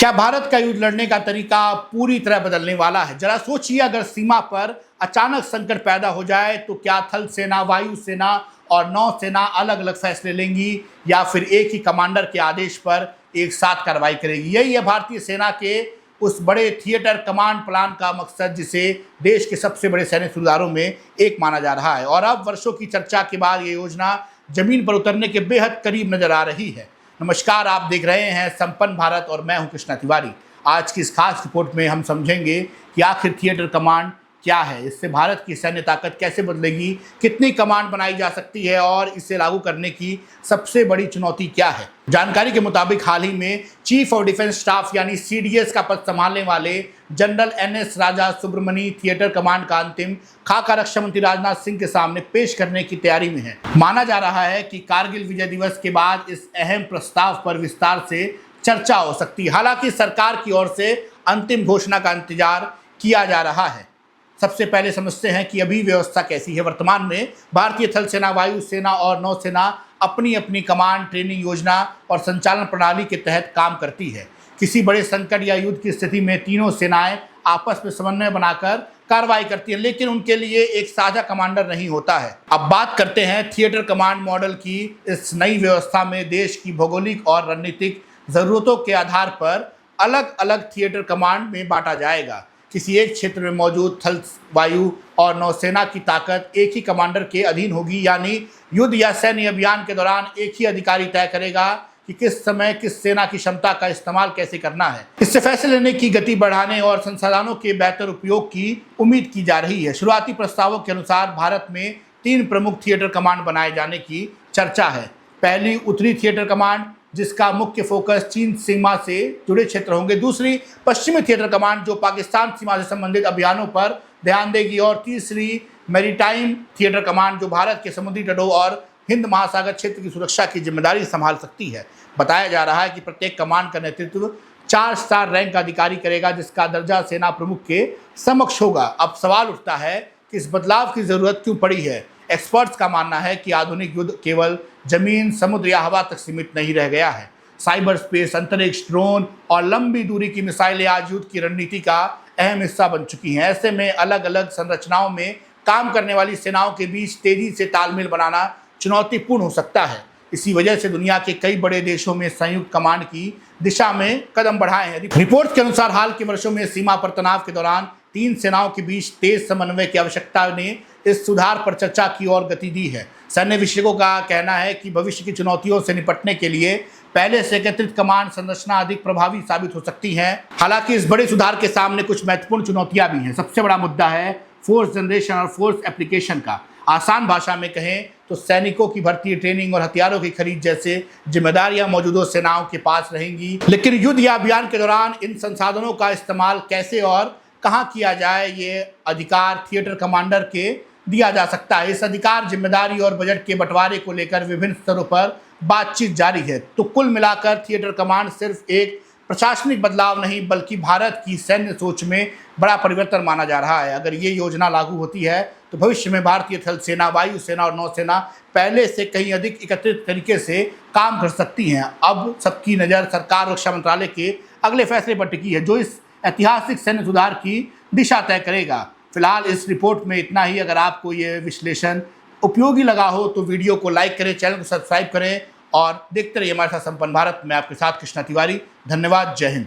क्या भारत का युद्ध लड़ने का तरीका पूरी तरह बदलने वाला है? जरा सोचिए, अगर सीमा पर अचानक संकट पैदा हो जाए तो क्या थल सेना, वायु सेना और नौसेना अलग अलग फैसले लेंगी या फिर एक ही कमांडर के आदेश पर एक साथ कार्रवाई करेगी? यही है भारतीय सेना के उस बड़े थिएटर कमांड प्लान का मकसद, जिसे देश के सबसे बड़े सैन्य सुधारों में एक माना जा रहा है। और अब वर्षों की चर्चा के बाद ये योजना जमीन पर उतरने के बेहद करीब नजर आ रही है। नमस्कार, आप देख रहे हैं संपन्न भारत और मैं हूं कृष्णा तिवारी। आज की इस खास रिपोर्ट में हम समझेंगे कि आखिर थिएटर कमांड क्या है, इससे भारत की सैन्य ताकत कैसे बदलेगी, कितनी कमांड बनाई जा सकती है और इसे लागू करने की सबसे बड़ी चुनौती क्या है। जानकारी के मुताबिक हाल ही में चीफ ऑफ डिफेंस स्टाफ यानी सीडीएस का पद संभालने वाले जनरल एनएस राजा सुब्रमणी थिएटर कमांड का अंतिम खाका रक्षा मंत्री राजनाथ सिंह के सामने पेश करने की तैयारी में है। माना जा रहा है कि कारगिल विजय दिवस के बाद इस अहम प्रस्ताव पर विस्तार से चर्चा हो सकती है। हालांकि सरकार की ओर से अंतिम घोषणा का इंतजार किया जा रहा है। सबसे पहले समझते हैं कि अभी व्यवस्था कैसी है। वर्तमान में भारतीय थल सेना, वायु सेना और नौसेना अपनी अपनी कमांड, ट्रेनिंग योजना और संचालन प्रणाली के तहत काम करती है। किसी बड़े संकट या युद्ध की स्थिति में तीनों सेनाएं आपस में समन्वय बनाकर कार्रवाई करती हैं, लेकिन उनके लिए एक साझा कमांडर नहीं होता है। अब बात करते हैं थिएटर कमांड मॉडल की। इस नई व्यवस्था में देश की भौगोलिक और रणनीतिक जरूरतों के आधार पर अलग अलग थिएटर कमांड में बांटा जाएगा। किसी एक क्षेत्र में मौजूद थल, वायु और नौसेना की ताकत एक ही कमांडर के अधीन होगी, यानी युद्ध या सैन्य अभियान के दौरान एक ही अधिकारी तय करेगा कि किस समय किस सेना की क्षमता का इस्तेमाल कैसे करना है। इससे फैसले लेने की गति बढ़ाने और संसाधनों के बेहतर उपयोग की उम्मीद की जा रही है। शुरुआती प्रस्तावों के अनुसार भारत में 3 प्रमुख थिएटर कमांड बनाए जाने की चर्चा है। पहली उत्तरी थिएटर कमांड, जिसका मुख्य फोकस चीन सीमा से जुड़े क्षेत्र होंगे। दूसरी पश्चिमी थिएटर कमांड, जो पाकिस्तान सीमा से संबंधित अभियानों पर ध्यान देगी। और तीसरी मैरीटाइम थिएटर कमांड, जो भारत के समुद्री तटों और हिंद महासागर क्षेत्र की सुरक्षा की जिम्मेदारी संभाल सकती है। बताया जा रहा है कि प्रत्येक कमांड का नेतृत्व 4 स्टार रैंक का अधिकारी करेगा, जिसका दर्जा सेना प्रमुख के समक्ष होगा। अब सवाल उठता है कि इस बदलाव की जरूरत क्यों पड़ी है। एक्सपर्ट्स का मानना है कि आधुनिक युद्ध केवल जमीन, समुद्र या हवा तक सीमित नहीं रह गया है। साइबर स्पेस, अंतरिक्ष, ड्रोन और लंबी दूरी की मिसाइलें आज युद्ध की रणनीति का अहम हिस्सा बन चुकी हैं। ऐसे में अलग अलग संरचनाओं में काम करने वाली सेनाओं के बीच तेजी से तालमेल बनाना चुनौतीपूर्ण हो सकता है। इसी वजह से दुनिया के कई बड़े देशों में संयुक्त कमांड की दिशा में कदम बढ़ाए हैं। रिपोर्ट के अनुसार हाल के वर्षों में सीमा पर तनाव के दौरान 3 सेनाओं के बीच तेज समन्वय की आवश्यकता ने इस सुधार पर चर्चा की और गति दी है। सैन्य विशेषज्ञों का कहना है कि भविष्य की चुनौतियों से निपटने के लिए पहले से एकत्रित कमांड संरचना अधिक प्रभावी साबित हो सकती है। हालांकि इस बड़े सुधार के सामने कुछ महत्वपूर्ण चुनौतियां भी हैं। सबसे बड़ा मुद्दा है फोर्स जनरेशन और फोर्स एप्लीकेशन का। आसान भाषा में कहें तो सैनिकों की भर्ती, ट्रेनिंग और हथियारों की खरीद जैसे जिम्मेदारियां मौजूदा सेनाओं के पास रहेंगी, लेकिन युद्ध या अभियान के दौरान इन संसाधनों का इस्तेमाल कैसे और कहां किया जाए, ये अधिकार थिएटर कमांडर के दिया जा सकता है। इस अधिकार, जिम्मेदारी और बजट के बंटवारे को लेकर विभिन्न स्तरों पर बातचीत जारी है। तो कुल मिलाकर थिएटर कमांड सिर्फ एक प्रशासनिक बदलाव नहीं, बल्कि भारत की सैन्य सोच में बड़ा परिवर्तन माना जा रहा है। अगर ये योजना लागू होती है तो भविष्य में भारतीय थल सेना, वायु सेना और नौसेना पहले से कहीं अधिक एकत्रित तरीके से काम कर सकती हैं। अब सबकी नज़र सरकार रक्षा मंत्रालय के अगले फैसले पर टिकी है, जो इस ऐतिहासिक सैन्य सुधार की दिशा तय करेगा। फिलहाल इस रिपोर्ट में इतना ही। अगर आपको ये विश्लेषण उपयोगी लगा हो तो वीडियो को लाइक करें, चैनल को सब्सक्राइब करें और देखते रहिए हमारे साथ संपन्न भारत। मैं आपके साथ कृष्णा तिवारी। धन्यवाद। जय हिंद।